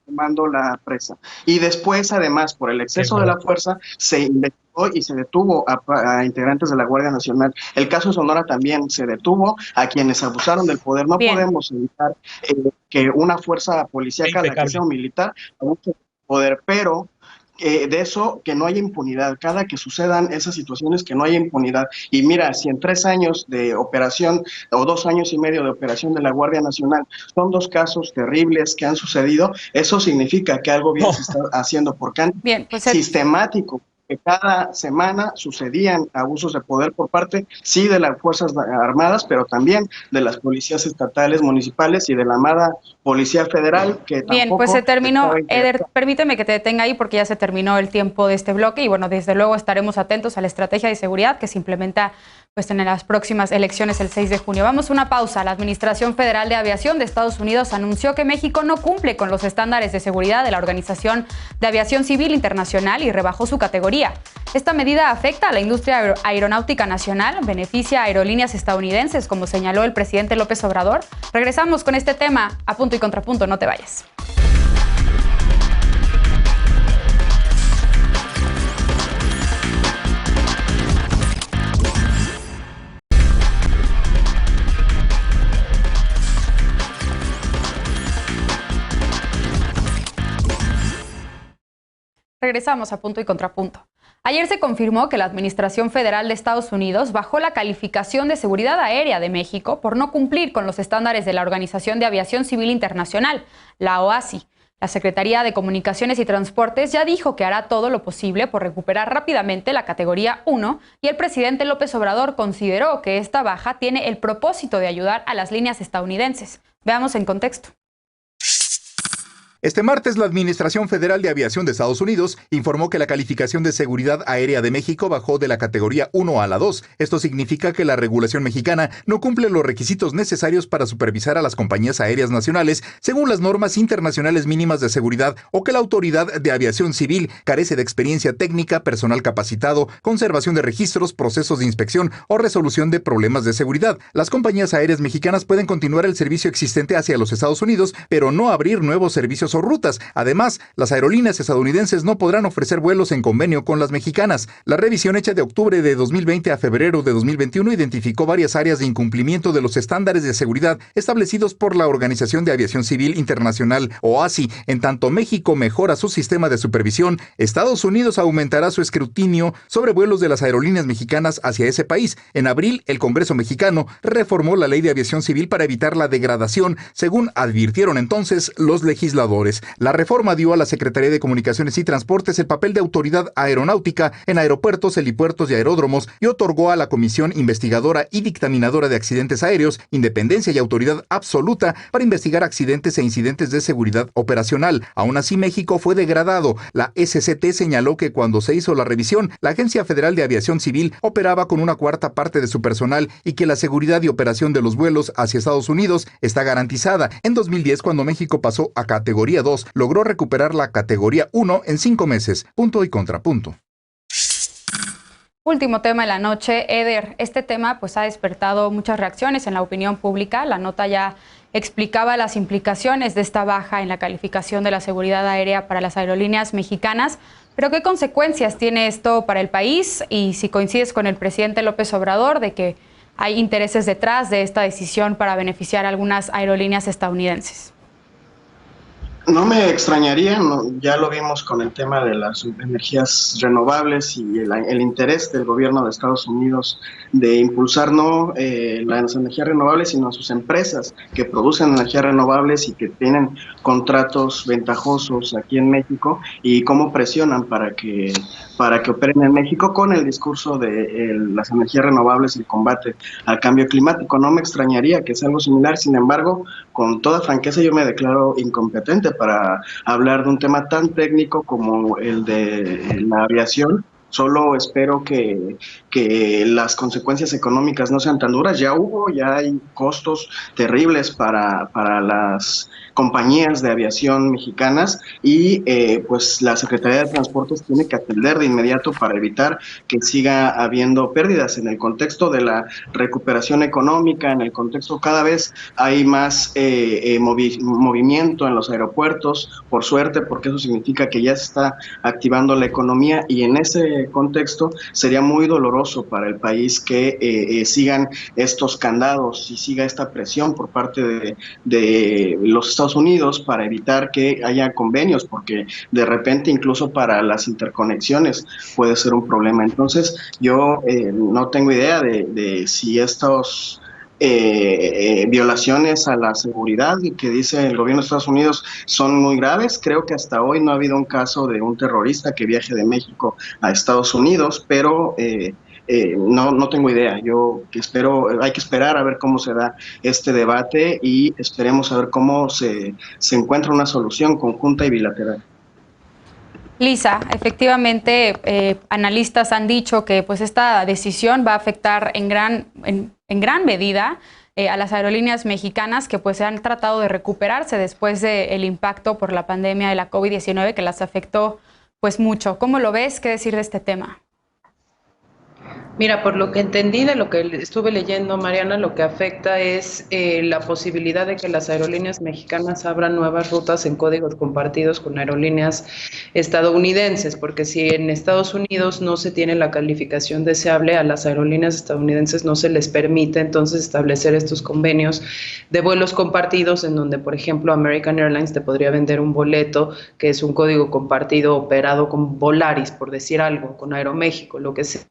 D: tomando la presa. Y después, además, por el exceso de la fuerza, se investigó y se detuvo a integrantes de la Guardia Nacional. El caso de Sonora también se detuvo a quienes abusaron del poder. No podemos evitar que una fuerza policíaca, la que sea un militar, abuse del poder, pero de eso que no haya impunidad. Cada que sucedan esas situaciones, que no haya impunidad. Y mira, si en 3 años de operación o 2 años y medio de operación de la Guardia Nacional son 2 casos terribles que han sucedido, eso significa que algo bien se está haciendo por sistemático. Que cada semana sucedían abusos de poder por parte, sí, de las Fuerzas Armadas, pero también de las policías estatales, municipales y de la amada Policía Federal, que tampoco...
A: Bien, pues se terminó. Eder, permíteme que te detenga ahí porque ya se terminó el tiempo de este bloque y bueno, desde luego estaremos atentos a la estrategia de seguridad que se implementa pues en las próximas elecciones el 6 de junio. Vamos a una pausa. La Administración Federal de Aviación de Estados Unidos anunció que México no cumple con los estándares de seguridad de la Organización de Aviación Civil Internacional y rebajó su categoría. Esta medida afecta a la industria aeronáutica nacional, beneficia a aerolíneas estadounidenses, como señaló el presidente López Obrador. Regresamos con este tema a Punto y Contrapunto, no te vayas. Regresamos a Punto y Contrapunto. Ayer se confirmó que la Administración Federal de Estados Unidos bajó la calificación de seguridad aérea de México por no cumplir con los estándares de la Organización de Aviación Civil Internacional, la OACI. La Secretaría de Comunicaciones y Transportes ya dijo que hará todo lo posible por recuperar rápidamente la categoría 1 y el presidente López Obrador consideró que esta baja tiene el propósito de ayudar a las líneas estadounidenses. Veamos en contexto.
F: Este martes, la Administración Federal de Aviación de Estados Unidos informó que la calificación de seguridad aérea de México bajó de la categoría 1 a la 2. Esto significa que la regulación mexicana no cumple los requisitos necesarios para supervisar a las compañías aéreas nacionales según las normas internacionales mínimas de seguridad o que la Autoridad de Aviación Civil carece de experiencia técnica, personal capacitado, conservación de registros, procesos de inspección o resolución de problemas de seguridad. Las compañías aéreas mexicanas pueden continuar el servicio existente hacia los Estados Unidos, pero no abrir nuevos servicios o rutas. Además, las aerolíneas estadounidenses no podrán ofrecer vuelos en convenio con las mexicanas. La revisión hecha de octubre de 2020 a febrero de 2021 identificó varias áreas de incumplimiento de los estándares de seguridad establecidos por la Organización de Aviación Civil Internacional, OACI. En tanto México mejora su sistema de supervisión, Estados Unidos aumentará su escrutinio sobre vuelos de las aerolíneas mexicanas hacia ese país. En abril, el Congreso mexicano reformó la Ley de Aviación Civil para evitar la degradación, según advirtieron entonces los legisladores. operadores. La reforma dio a la Secretaría de Comunicaciones y Transportes el papel de autoridad aeronáutica en aeropuertos, helipuertos y aeródromos y otorgó a la Comisión Investigadora y Dictaminadora de Accidentes Aéreos independencia y autoridad absoluta para investigar accidentes e incidentes de seguridad operacional. Aún así, México fue degradado. La SCT señaló que cuando se hizo la revisión, la Agencia Federal de Aviación Civil operaba con una cuarta parte de su personal y que la seguridad y operación de los vuelos hacia Estados Unidos está garantizada. En 2010, cuando México pasó a categoría 2, logró recuperar la categoría 1 en 5 meses. Punto y contrapunto.
A: Último tema de la noche, Eder. Este tema pues ha despertado muchas reacciones en la opinión pública. La nota ya explicaba las implicaciones de esta baja en la calificación de la seguridad aérea para las aerolíneas mexicanas. Pero ¿qué consecuencias tiene esto para el país? Y si coincides con el presidente López Obrador de que hay intereses detrás de esta decisión para beneficiar a algunas aerolíneas estadounidenses.
D: No me extrañaría, ya lo vimos con el tema de las energías renovables y el interés del gobierno de Estados Unidos de impulsar no las energías renovables, sino a sus empresas que producen energías renovables y que tienen contratos ventajosos aquí en México y cómo presionan para que operen en México con el discurso de las energías renovables y el combate al cambio climático. No me extrañaría que sea algo similar, sin embargo, con toda franqueza yo me declaro incompetente para hablar de un tema tan técnico como el de la aviación. Solo espero que las consecuencias económicas no sean tan duras. Ya hay costos terribles para las compañías de aviación mexicanas y pues la Secretaría de Transportes tiene que atender de inmediato para evitar que siga habiendo pérdidas. En el contexto de la recuperación económica, en el contexto cada vez hay más movimiento en los aeropuertos, por suerte, porque eso significa que ya se está activando la economía y en ese contexto sería muy doloroso para el país que sigan estos candados y siga esta presión por parte de los Estados Unidos para evitar que haya convenios, porque de repente incluso para las interconexiones puede ser un problema. Entonces yo no tengo idea de si estos violaciones a la seguridad que dice el gobierno de Estados Unidos son muy graves. Creo que hasta hoy no ha habido un caso de un terrorista que viaje de México a Estados Unidos, pero no tengo idea. Hay que esperar a ver cómo se da este debate y esperemos a ver cómo se encuentra una solución conjunta y bilateral.
A: Lisa, efectivamente, analistas han dicho que pues esta decisión va a afectar en gran medida a las aerolíneas mexicanas que pues han tratado de recuperarse después del impacto por la pandemia de la COVID-19 que las afectó pues mucho. ¿Cómo lo ves? ¿Qué decir de este tema?
B: Mira, por lo que entendí de lo que estuve leyendo, Mariana, lo que afecta es la posibilidad de que las aerolíneas mexicanas abran nuevas rutas en códigos compartidos con aerolíneas estadounidenses, porque si en Estados Unidos no se tiene la calificación deseable, a las aerolíneas estadounidenses no se les permite entonces establecer estos convenios de vuelos compartidos en donde, por ejemplo, American Airlines te podría vender un boleto que es un código compartido operado con Volaris, por decir algo, con Aeroméxico, lo que sea.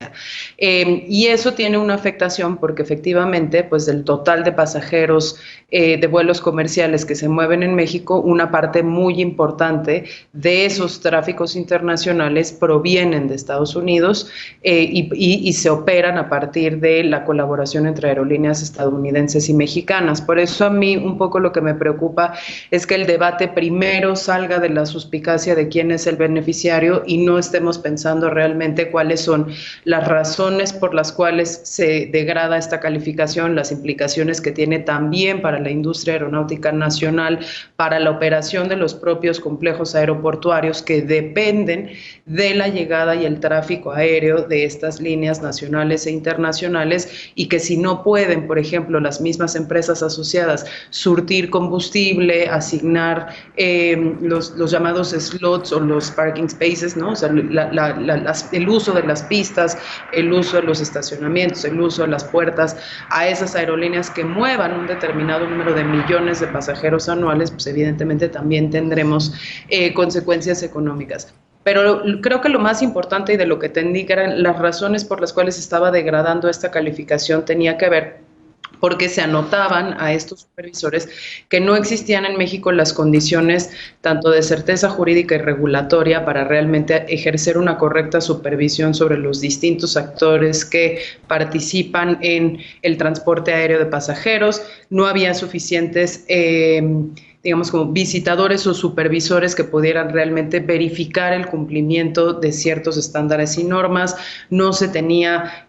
B: Y eso tiene una afectación porque efectivamente, pues del total de pasajeros de vuelos comerciales que se mueven en México, una parte muy importante de esos tráficos internacionales provienen de Estados Unidos y se operan a partir de la colaboración entre aerolíneas estadounidenses y mexicanas. Por eso a mí un poco lo que me preocupa es que el debate primero salga de la suspicacia de quién es el beneficiario y no estemos pensando realmente cuáles son las razones por las cuales se degrada esta calificación, las implicaciones que tiene también para la industria aeronáutica nacional, para la operación de los propios complejos aeroportuarios que dependen de la llegada y el tráfico aéreo de estas líneas nacionales e internacionales y que si no pueden, por ejemplo, las mismas empresas asociadas surtir combustible, asignar los llamados slots o los parking spaces, ¿no? O sea, el uso de las pistas, el uso de los estacionamientos, el uso de las puertas a esas aerolíneas que muevan un determinado número de millones de pasajeros anuales, pues evidentemente también tendremos consecuencias económicas. Pero creo que lo más importante y de lo que te indican las razones por las cuales estaba degradando esta calificación tenía que ver porque se anotaban a estos supervisores que no existían en México las condiciones tanto de certeza jurídica y regulatoria para realmente ejercer una correcta supervisión sobre los distintos actores que participan en el transporte aéreo de pasajeros. No había suficientes digamos, como visitadores o supervisores que pudieran realmente verificar el cumplimiento de ciertos estándares y normas. No se tenía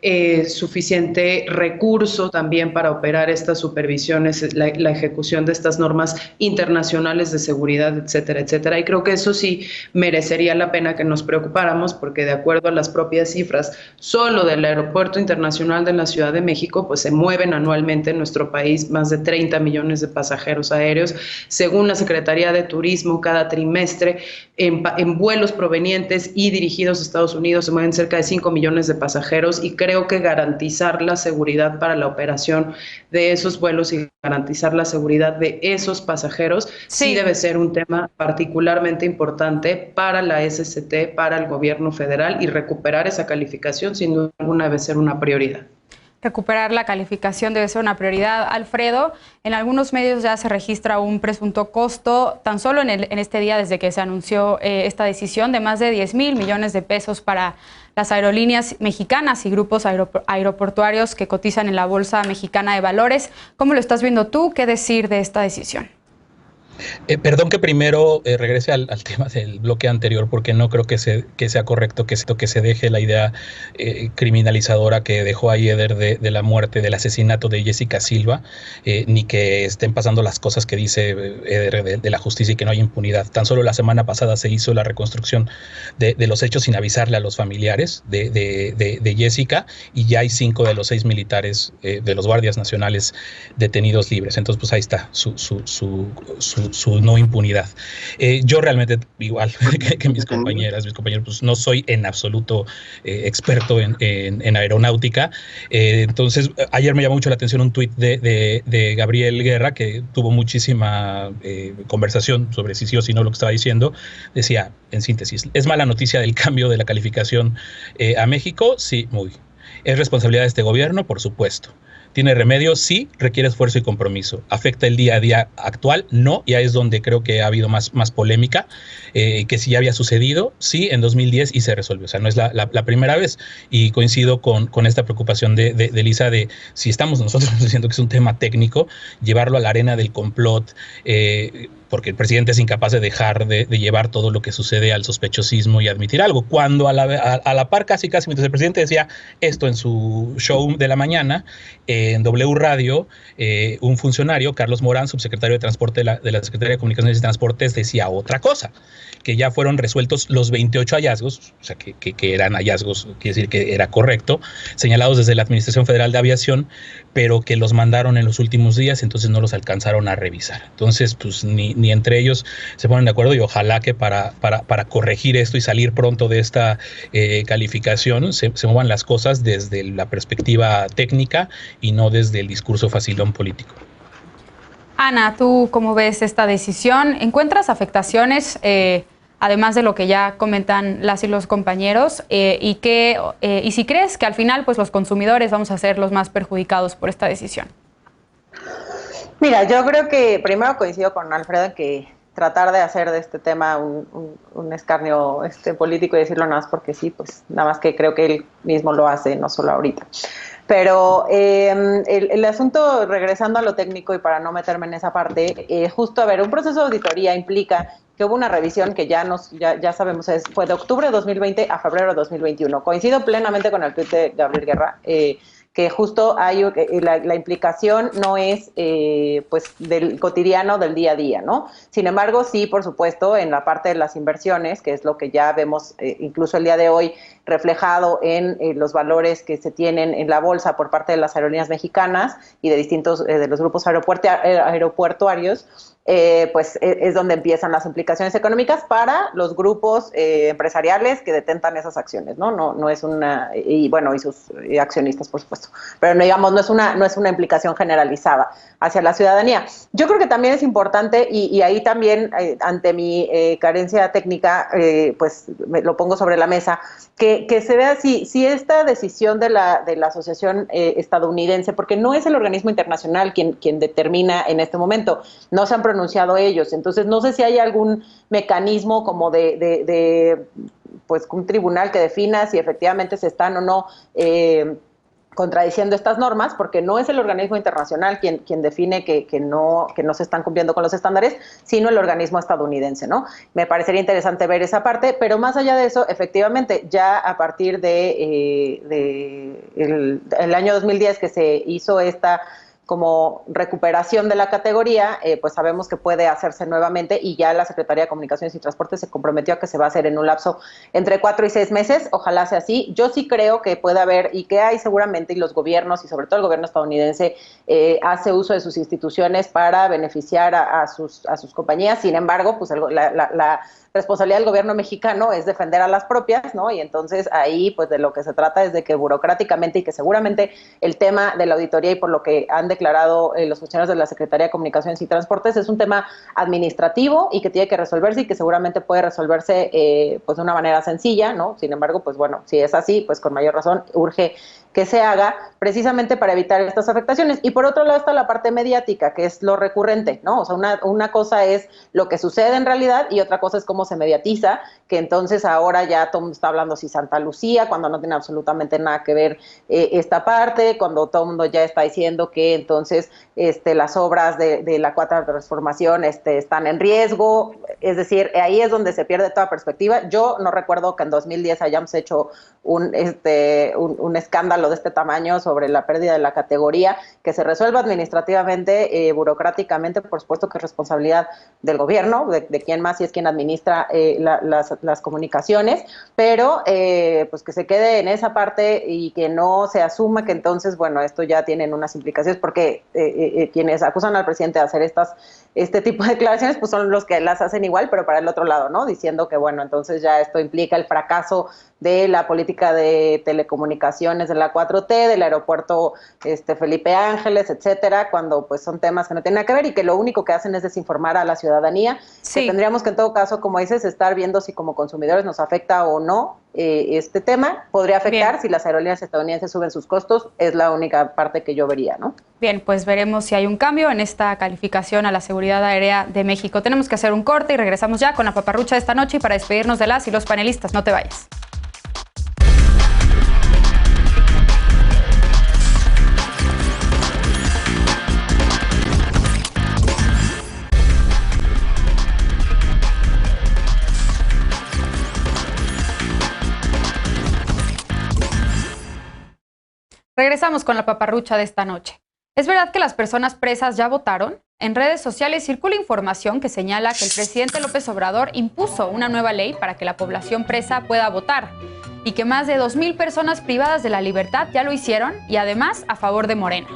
B: suficiente recurso también para operar estas supervisiones, la ejecución de estas normas internacionales de seguridad, etcétera, etcétera. Y creo que eso sí merecería la pena que nos preocupáramos, porque de acuerdo a las propias cifras, solo del Aeropuerto Internacional de la Ciudad de México, pues se mueven anualmente en nuestro país más de 30 millones de pasajeros aéreos. Según la Secretaría de Turismo, cada trimestre en vuelos provenientes y dirigidos a Estados Unidos se mueven cerca de 5 millones de pasajeros, y creo que garantizar la seguridad para la operación de esos vuelos y garantizar la seguridad de esos pasajeros sí debe ser un tema particularmente importante para la SCT, para el gobierno federal, y recuperar esa calificación sin duda alguna debe ser una prioridad.
A: Recuperar la calificación debe ser una prioridad. Alfredo, en algunos medios ya se registra un presunto costo, tan solo en este día desde que se anunció esta decisión, de más de 10,000 millones de pesos para las aerolíneas mexicanas y grupos aeroportuarios que cotizan en la Bolsa Mexicana de Valores. ¿Cómo lo estás viendo tú? ¿Qué decir de esta decisión?
C: Perdón que primero regrese al tema del bloque anterior, porque no creo que sea correcto que se deje la idea criminalizadora que dejó ahí Eder de la muerte, del asesinato de Jessica Silva, ni que estén pasando las cosas que dice Eder de la justicia y que no hay impunidad. Tan solo la semana pasada se hizo la reconstrucción de los hechos sin avisarle a los familiares de Jessica, y ya hay 5 de los 6 militares de los guardias nacionales detenidos libres. Entonces, pues ahí está su no impunidad. Yo realmente, igual que mis compañeros, pues no soy en absoluto experto en aeronáutica. Entonces, ayer me llamó mucho la atención un tuit de Gabriel Guerra, que tuvo muchísima conversación sobre si sí o si no lo que estaba diciendo. Decía, en síntesis, ¿es mala noticia del cambio de la calificación a México? Sí, muy. ¿Es responsabilidad de este gobierno? Por supuesto. ¿Tiene remedio? Sí. ¿Requiere esfuerzo y compromiso? ¿Afecta el día a día actual? No. Ya es donde creo que ha habido más polémica, que si ya había sucedido, sí, en 2010 y se resolvió. O sea, no es la primera vez, y coincido con esta preocupación de Lisa de si estamos nosotros diciendo que es un tema técnico, llevarlo a la arena del complot, porque el presidente es incapaz de dejar de llevar todo lo que sucede al sospechosismo y admitir algo, cuando a la par casi mientras el presidente decía esto en su show de la mañana, en W Radio, un funcionario, Carlos Morán, subsecretario de Transporte de la Secretaría de Comunicaciones y Transportes, decía otra cosa, que ya fueron resueltos los 28 hallazgos, o sea, que eran hallazgos, quiere decir que era correcto, señalados desde la Administración Federal de Aviación, pero que los mandaron en los últimos días, entonces no los alcanzaron a revisar. Entonces, pues ni entre ellos se ponen de acuerdo, y ojalá que para corregir esto y salir pronto de esta calificación se muevan las cosas desde la perspectiva técnica y no desde el discurso facilón político.
A: Ana, ¿tú cómo ves esta decisión? ¿Encuentras afectaciones, además de lo que ya comentan las y los compañeros? Y si crees que al final pues los consumidores vamos a ser los más perjudicados por esta decisión.
E: Mira, yo creo que primero coincido con Alfredo en que tratar de hacer de este tema un escarnio político y decirlo nada más porque sí, pues nada más que creo que él mismo lo hace, no solo ahorita. Pero el asunto, regresando a lo técnico y para no meterme en esa parte, justo, a ver, un proceso de auditoría implica que hubo una revisión que ya sabemos fue de octubre de 2020 a febrero de 2021. Coincido plenamente con el tuit de Gabriel Guerra, que justo hay la implicación no es pues del cotidiano, del día a día, ¿no? Sin embargo, sí, por supuesto, en la parte de las inversiones, que es lo que ya vemos incluso el día de hoy reflejado en los valores que se tienen en la bolsa por parte de las aerolíneas mexicanas y de distintos de los grupos aeroportuarios, pues es donde empiezan las implicaciones económicas para los grupos empresariales que detentan esas acciones, ¿no? No es una, y bueno, y sus accionistas, por supuesto, pero no, digamos, no es una implicación generalizada hacia la ciudadanía. Yo creo que también es importante, y ahí también, ante mi carencia técnica, pues lo pongo sobre la mesa, que se vea si esta decisión de la asociación estadounidense, porque no es el organismo internacional quien determina en este momento, no se han pronunciado ellos, entonces no sé si hay algún mecanismo como de pues un tribunal que defina si efectivamente se están o no contradiciendo estas normas, porque no es el organismo internacional quien define que no se están cumpliendo con los estándares, sino el organismo estadounidense, ¿no? Me parecería interesante ver esa parte, pero más allá de eso, efectivamente, ya a partir de el año 2010 que se hizo esta como recuperación de la categoría, pues sabemos que puede hacerse nuevamente, y ya la Secretaría de Comunicaciones y Transportes se comprometió a que se va a hacer en un lapso entre 4 y 6 meses, ojalá sea así. Yo sí creo que puede haber, y que hay seguramente, y los gobiernos, y sobre todo el gobierno estadounidense, hace uso de sus instituciones para beneficiar a sus compañías. Sin embargo, pues la responsabilidad del gobierno mexicano es defender a las propias, ¿no? Y entonces ahí, pues de lo que se trata es de que burocráticamente, y que seguramente el tema de la auditoría, y por lo que han declarado los funcionarios de la Secretaría de Comunicaciones y Transportes, es un tema administrativo y que tiene que resolverse, y que seguramente puede resolverse pues de una manera sencilla, ¿no? Sin embargo, pues bueno, si es así, pues con mayor razón urge que se haga precisamente para evitar estas afectaciones. Y por otro lado está la parte mediática, que es lo recurrente, ¿no? O sea, una cosa es lo que sucede en realidad y otra cosa es cómo se mediatiza, que entonces ahora ya todo el mundo está hablando si Santa Lucía, cuando no tiene absolutamente nada que ver esta parte, cuando todo el mundo ya está diciendo que entonces las obras de la cuarta transformación están en riesgo. Es decir, ahí es donde se pierde toda perspectiva. Yo no recuerdo que en 2010 hayamos hecho un escándalo de este tamaño sobre la pérdida de la categoría, que se resuelva administrativamente, burocráticamente, por supuesto que es responsabilidad del gobierno, de quién más, si es quien administra las comunicaciones, pero pues que se quede en esa parte y que no se asuma que entonces, bueno, esto ya tienen unas implicaciones, porque quienes acusan al presidente de hacer este tipo de declaraciones, pues son los que las hacen igual, pero para el otro lado, ¿no? Diciendo que, bueno, entonces ya esto implica el fracaso de la política de telecomunicaciones de la 4T, del aeropuerto Felipe Ángeles, etcétera, cuando pues son temas que no tienen nada que ver y que lo único que hacen es desinformar a la ciudadanía. Sí. Que tendríamos que en todo caso, como dices, estar viendo si como consumidores nos afecta o no este tema. Podría afectar. Bien. Si las aerolíneas estadounidenses suben sus costos, es la única parte que yo vería, ¿no?
A: Bien, pues veremos si hay un cambio en esta calificación a la seguridad aérea de México. Tenemos que hacer un corte y regresamos ya con la paparrucha de esta noche, y para despedirnos de las y los panelistas. No te vayas. Regresamos con la paparrucha de esta noche. ¿Es verdad que las personas presas ya votaron? En redes sociales circula información que señala que el presidente López Obrador impuso una nueva ley para que la población presa pueda votar, y que más de 2,000 personas privadas de la libertad ya lo hicieron, y además a favor de Morena.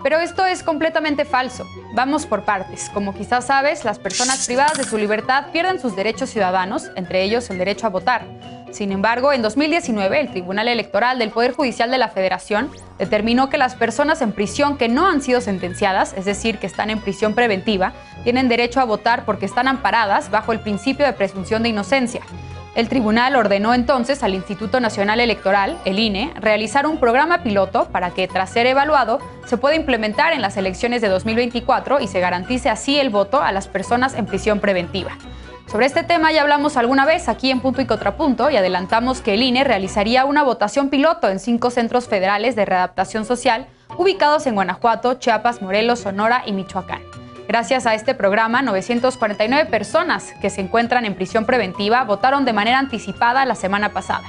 A: Pero esto es completamente falso. Vamos por partes. Como quizás sabes, las personas privadas de su libertad pierden sus derechos ciudadanos, entre ellos el derecho a votar. Sin embargo, en 2019, el Tribunal Electoral del Poder Judicial de la Federación determinó que las personas en prisión que no han sido sentenciadas, es decir, que están en prisión preventiva, tienen derecho a votar porque están amparadas bajo el principio de presunción de inocencia. El tribunal ordenó entonces al Instituto Nacional Electoral, el INE, realizar un programa piloto para que, tras ser evaluado, se pueda implementar en las elecciones de 2024 y se garantice así el voto a las personas en prisión preventiva. Sobre este tema ya hablamos alguna vez aquí en Punto y Contrapunto, y adelantamos que el INE realizaría una votación piloto en 5 centros federales de readaptación social ubicados en Guanajuato, Chiapas, Morelos, Sonora y Michoacán. Gracias a este programa, 949 personas que se encuentran en prisión preventiva votaron de manera anticipada la semana pasada.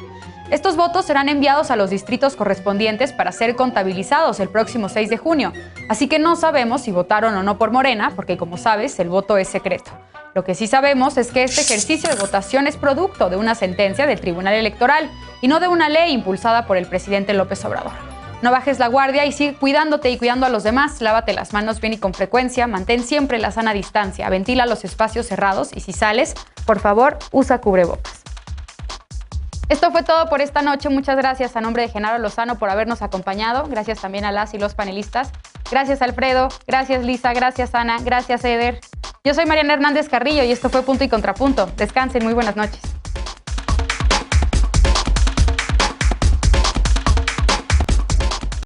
A: Estos votos serán enviados a los distritos correspondientes para ser contabilizados el próximo 6 de junio. Así que no sabemos si votaron o no por Morena, porque como sabes, el voto es secreto. Lo que sí sabemos es que este ejercicio de votación es producto de una sentencia del Tribunal Electoral y no de una ley impulsada por el presidente López Obrador. No bajes la guardia y sigue cuidándote y cuidando a los demás. Lávate las manos bien y con frecuencia. Mantén siempre la sana distancia. Ventila los espacios cerrados y si sales, por favor, usa cubrebocas. Esto fue todo por esta noche. Muchas gracias a nombre de Genaro Lozano por habernos acompañado. Gracias también a las y los panelistas. Gracias Alfredo, gracias Lisa, gracias Ana, gracias Eder. Yo soy Mariana Hernández Carrillo y esto fue Punto y Contrapunto. Descansen, muy buenas noches.